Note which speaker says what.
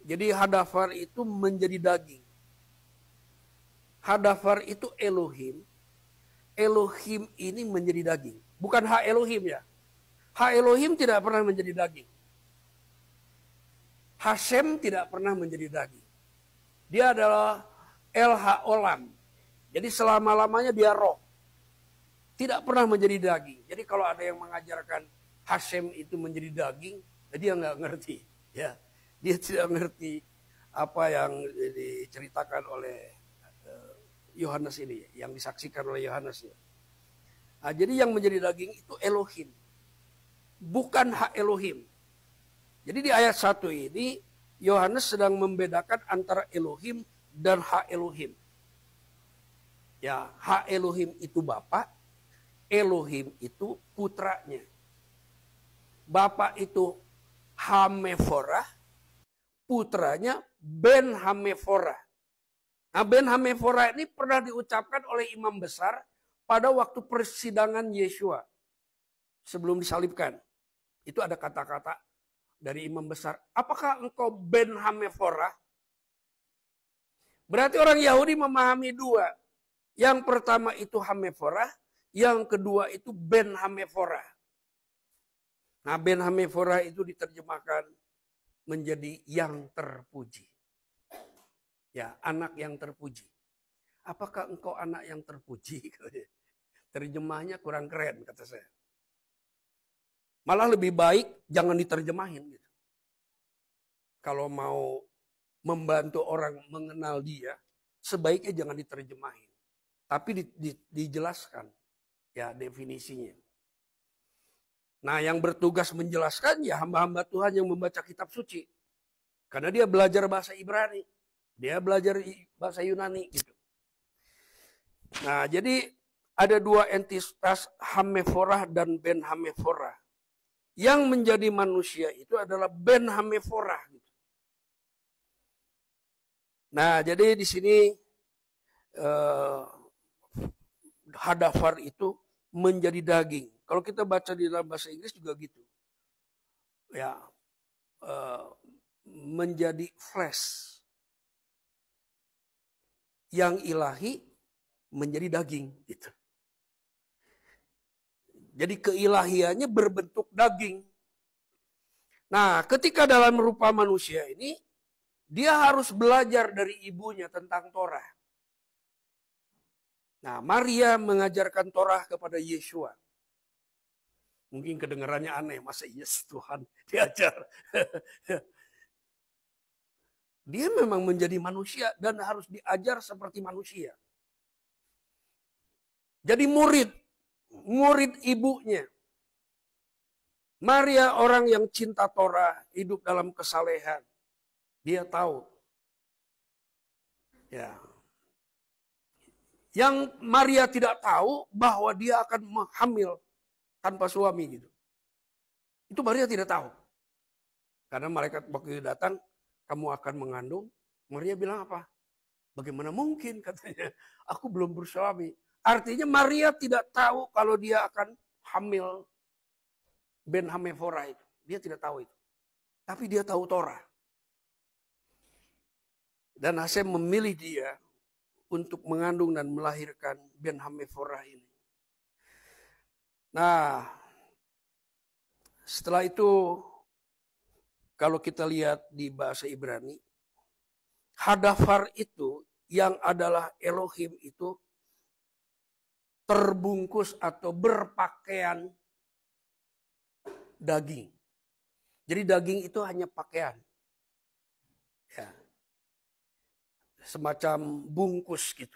Speaker 1: Jadi hadafar itu menjadi daging. Hadafar itu Elohim. Elohim ini menjadi daging. Bukan hak Elohim ya. Hak Elohim tidak pernah menjadi daging. Hashem tidak pernah menjadi daging. Dia adalah El-Ha Olam. Jadi selama-lamanya dia roh. Tidak pernah menjadi daging. Jadi kalau ada yang mengajarkan Hashem itu menjadi daging, dia nggak ngerti. Ya, dia tidak ngerti apa yang diceritakan oleh Yohanes ini, yang disaksikan oleh Yohanes. Nah, jadi yang menjadi daging itu Elohim. Bukan hak Elohim. Jadi di ayat 1 ini Yohanes sedang membedakan antara Elohim dan hak Elohim. Ya, hak Elohim itu Bapa, Elohim itu putranya. Bapa itu Hameforah, putranya Ben Hameforah. Nah, Ben Hameforah ini pernah diucapkan oleh imam besar pada waktu persidangan Yeshua sebelum disalibkan. Itu ada kata-kata dari imam besar. Apakah engkau Ben Hameforah? Berarti orang Yahudi memahami dua. Yang pertama itu Hameforah, yang kedua itu Ben Hameforah. Nah, Ben Hameforah itu diterjemahkan menjadi yang terpuji. Ya, anak yang terpuji. Apakah engkau anak yang terpuji? Terjemahnya kurang keren kata saya. Malah lebih baik jangan diterjemahin gitu. Kalau mau membantu orang mengenal dia, sebaiknya jangan diterjemahin. Tapi dijelaskan ya definisinya. Nah, yang bertugas menjelaskan ya hamba-hamba Tuhan yang membaca kitab suci. Karena dia belajar bahasa Ibrani, dia belajar bahasa Yunani gitu. Nah, jadi ada dua entitas Hameforah dan Ben Hameforah. Yang menjadi manusia itu adalah Ben Hameforah. Gitu. Nah, jadi di sini hadafar itu menjadi daging. Kalau kita baca di dalam bahasa Inggris juga gitu. Ya, menjadi flesh. Yang ilahi menjadi daging gitu. Jadi keilahiannya berbentuk daging. Nah, ketika dalam rupa manusia ini, dia harus belajar dari ibunya tentang Torah. Nah, Maria mengajarkan Torah kepada Yeshua. Mungkin kedengarannya aneh, masa yes Tuhan diajar. Dia memang menjadi manusia dan harus diajar seperti manusia. Jadi murid ibunya. Maria orang yang cinta Torah, hidup dalam kesalehan. Dia tahu. Ya. Yang Maria tidak tahu bahwa dia akan hamil tanpa suami gitu. Itu Maria tidak tahu. Karena malaikat waktu datang, kamu akan mengandung. Maria bilang apa? Bagaimana mungkin katanya, aku belum bersuami. Artinya Maria tidak tahu kalau dia akan hamil Ben Hameforah itu. Dia tidak tahu itu. Tapi dia tahu Torah. Dan Hashem memilih dia untuk mengandung dan melahirkan Ben Hameforah ini. Nah, setelah itu kalau kita lihat di bahasa Ibrani, hadafar itu yang adalah Elohim itu terbungkus atau berpakaian daging. Jadi daging itu hanya pakaian. Ya. Semacam bungkus gitu.